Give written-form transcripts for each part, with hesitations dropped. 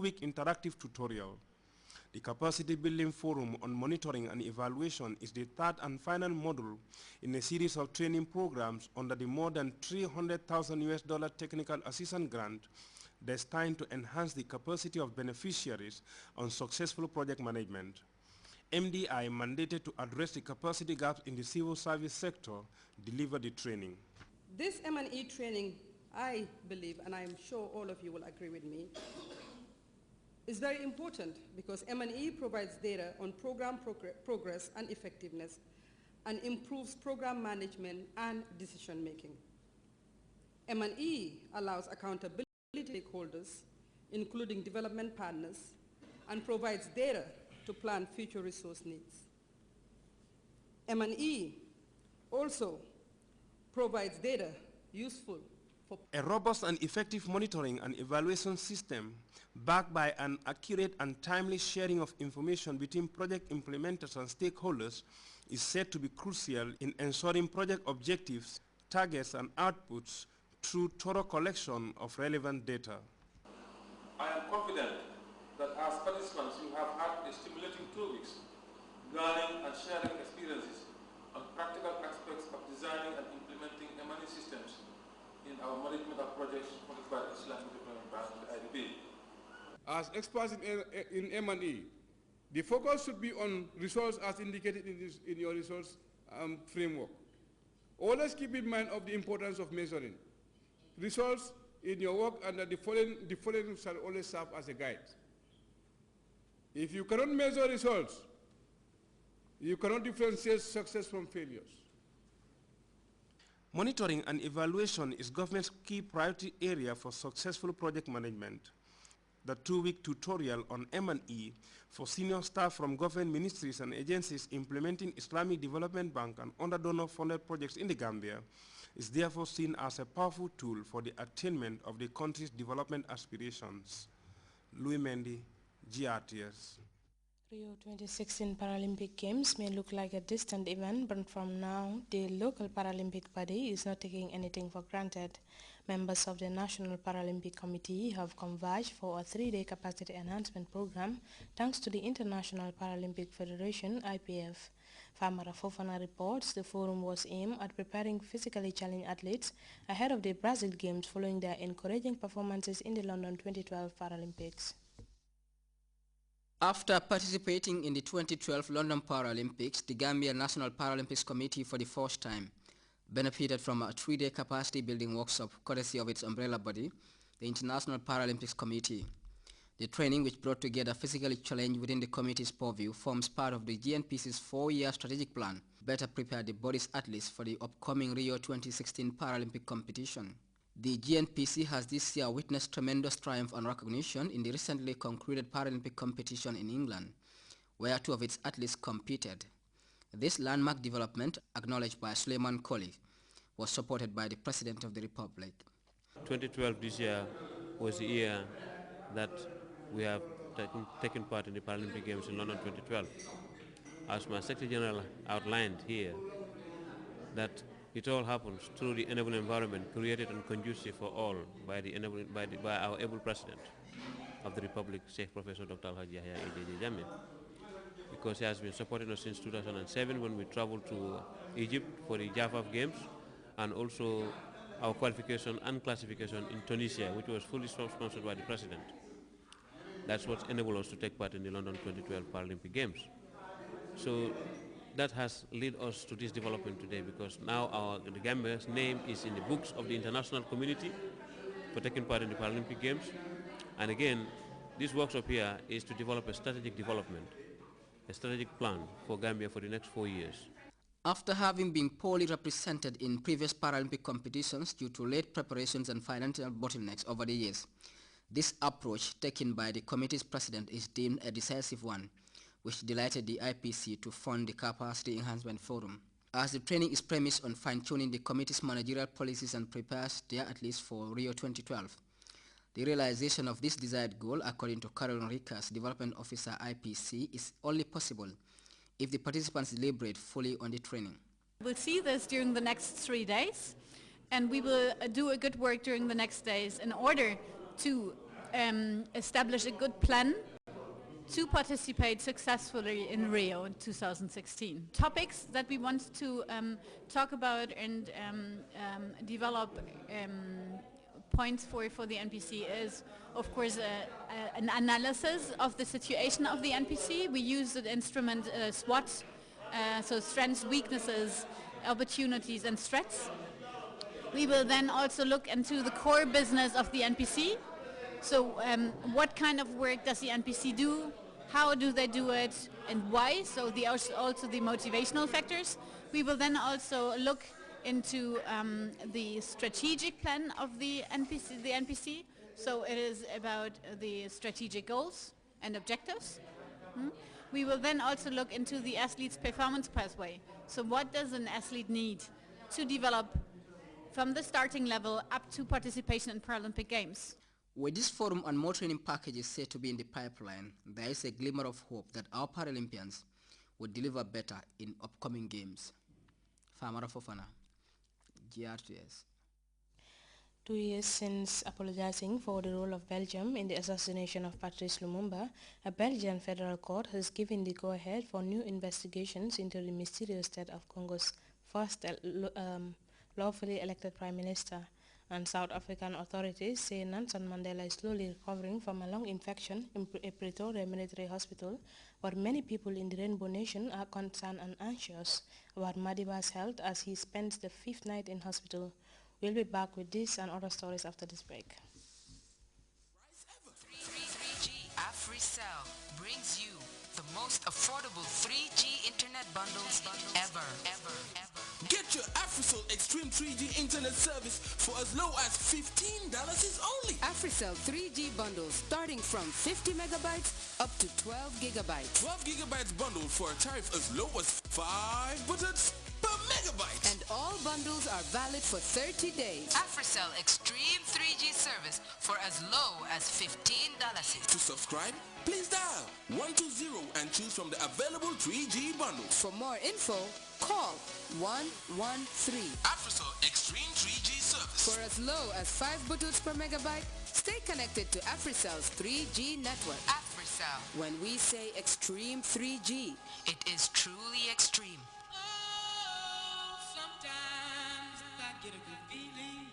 two-week interactive tutorial. The Capacity Building Forum on Monitoring and Evaluation is the third and final module in a series of training programs under the more than $300,000 technical assistance grant destined to enhance the capacity of beneficiaries on successful project management. MDI, mandated to address the capacity gaps in the civil service sector, delivered the training. This M&E training, I believe, and I'm sure all of you will agree with me, is very important because M&E provides data on program progress and effectiveness and improves program management and decision making. M&E allows accountability to stakeholders, including development partners, and provides data to plan future resource needs. M&E also provides data useful for a robust and effective monitoring and evaluation system backed by an accurate and timely sharing of information between project implementers and stakeholders is said to be crucial in ensuring project objectives, targets, and outputs through thorough collection of relevant data. I am confident that as participants you have had a stimulating 2 weeks learning and sharing experiences on practical aspects of designing and implementing M&E systems in our management of projects funded by the Islamic Development Bank, the IDB. As experts in M&E, the focus should be on results as indicated in your results framework. Always keep in mind of the importance of measuring. Results in your work and the following shall always serve as a guide. If you cannot measure results, you cannot differentiate success from failures. Monitoring and evaluation is government's key priority area for successful project management. The two-week tutorial on M&E for senior staff from government ministries and agencies implementing Islamic Development Bank and other donor-funded projects in the Gambia is therefore seen as a powerful tool for the attainment of the country's development aspirations. Louis Mendy, GRTS. Rio 2016 Paralympic Games may look like a distant event, but from now, the local Paralympic body is not taking anything for granted. Members of the National Paralympic Committee have converged for a 3-day capacity enhancement program thanks to the International Paralympic Federation, IPF. Famara Fofana reports the forum was aimed at preparing physically challenged athletes ahead of the Brazil Games following their encouraging performances in the London 2012 Paralympics. After participating in the 2012 London Paralympics, the Gambia National Paralympics Committee for the first time benefited from a 3-day capacity building workshop courtesy of its umbrella body, the International Paralympics Committee. The training, which brought together physically challenged within the committee's purview, forms part of the GNPC's 4-year strategic plan, better prepare the body's athletes for the upcoming Rio 2016 Paralympic competition. The GNPC has this year witnessed tremendous triumph and recognition in the recently concluded Paralympic competition in England, where 2 of its athletes competed. This landmark development, acknowledged by Suleiman Koli, was supported by the President of the Republic. 2012 this year was the year that we have taken part in the Paralympic Games in London 2012. As my Secretary General outlined here, that it all happens through the enabling environment created and conducive for all by our able President of the Republic, Sheikh Professor Dr. Alhaji Yahya Ejeje Jammeh, because he has been supporting us since 2007 when we traveled to Egypt for the JAFAF Games, and also our qualification and classification in Tunisia, which was fully sponsored by the President. That's what enabled us to take part in the London 2012 Paralympic Games. So that has led us to this development today, because now the Gambia's name is in the books of the international community for taking part in the Paralympic Games. And again, this workshop here is to develop a strategic development, a strategic plan for Gambia for the next 4 years. After having been poorly represented in previous Paralympic competitions due to late preparations and financial bottlenecks over the years, this approach taken by the committee's president is deemed a decisive one, which delighted the IPC to fund the Capacity Enhancement Forum. As the training is premised on fine-tuning the committee's managerial policies and prepares their athletes for Rio 2012, the realization of this desired goal, according to Carol Ricas, Development Officer IPC, is only possible if the participants deliberate fully on the training. We'll see this during the next 3 days, and we will do a good work during the next days in order to establish a good plan to participate successfully in Rio in 2016. Topics that we want to talk about and develop points for the NPC is, of course, an analysis of the situation of the NPC. We use the instrument SWOT, so strengths, weaknesses, opportunities and threats. We will then also look into the core business of the NPC. So what kind of work does the NPC do? How do they do it and why? So also the motivational factors. We will then also look into the strategic plan of the NPC. So it is about the strategic goals and objectives. We will then also look into the athlete's performance pathway. So what does an athlete need to develop from the starting level up to participation in Paralympic Games? With this forum and more training packages said to be in the pipeline, there is a glimmer of hope that our Paralympians will deliver better in upcoming games. Famara Fofana, GRTS. 2 years since apologizing for the role of Belgium in the assassination of Patrice Lumumba, a Belgian federal court has given the go-ahead for new investigations into the mysterious death of Congo's first lawfully elected prime minister. And South African authorities say Nelson Mandela is slowly recovering from a long infection in a Pretoria military hospital, but many people in the Rainbow Nation are concerned and anxious about Madiba's health as he spends the 5th night in hospital. We'll be back with this and other stories after this break. 3G AfriCell brings you the most affordable 3G internet bundles ever. Get your AfriCell Extreme 3G internet service for as low as $15 is only. AfriCell 3G bundles starting from 50 megabytes up to 12 gigabytes. 12 gigabytes bundle for a tariff as low as 5 buttons per megabyte. And all bundles are valid for 30 days. AfriCell Extreme 3G service for as low as $15. To subscribe, please dial 120 and choose from the available 3G bundles. For more info, call 113. AfriCell Extreme 3G service. For as low as 5 buttons per megabyte, stay connected to AfriCell's 3G network. AfriCell. When we say Extreme 3G, it is truly extreme. Oh, sometimes I get a good feeling.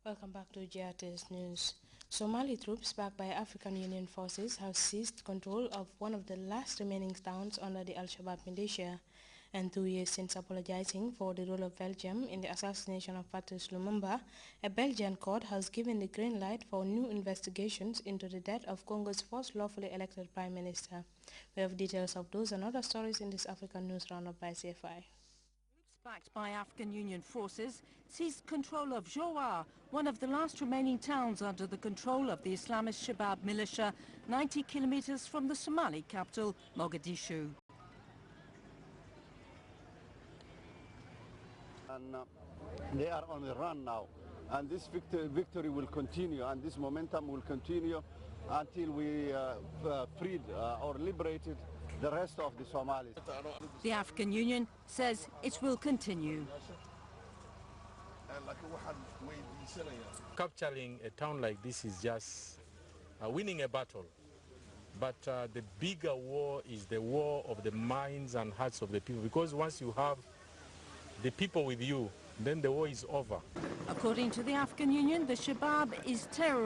Welcome back to GRTS News. Somali troops backed by African Union forces have seized control of one of the last remaining towns under the Al-Shabaab militia. And 2 years since apologizing for the role of Belgium in the assassination of Patrice Lumumba, a Belgian court has given the green light for new investigations into the death of Congo's first lawfully elected prime minister. We have details of those and other stories in this African News Roundup by CFI. Backed by African Union forces, seized control of Jowar, one of the last remaining towns under the control of the Islamist Shabaab militia, 90 kilometers from the Somali capital, Mogadishu. And they are on the run now, and this victory will continue, and this momentum will continue until we freed or liberated the rest of the Somalis. The African Union says it will continue. Capturing a town like this is just winning a battle. But the bigger war is the war of the minds and hearts of the people, because once you have the people with you, then the war is over. According to the African Union, the Shabab is terror.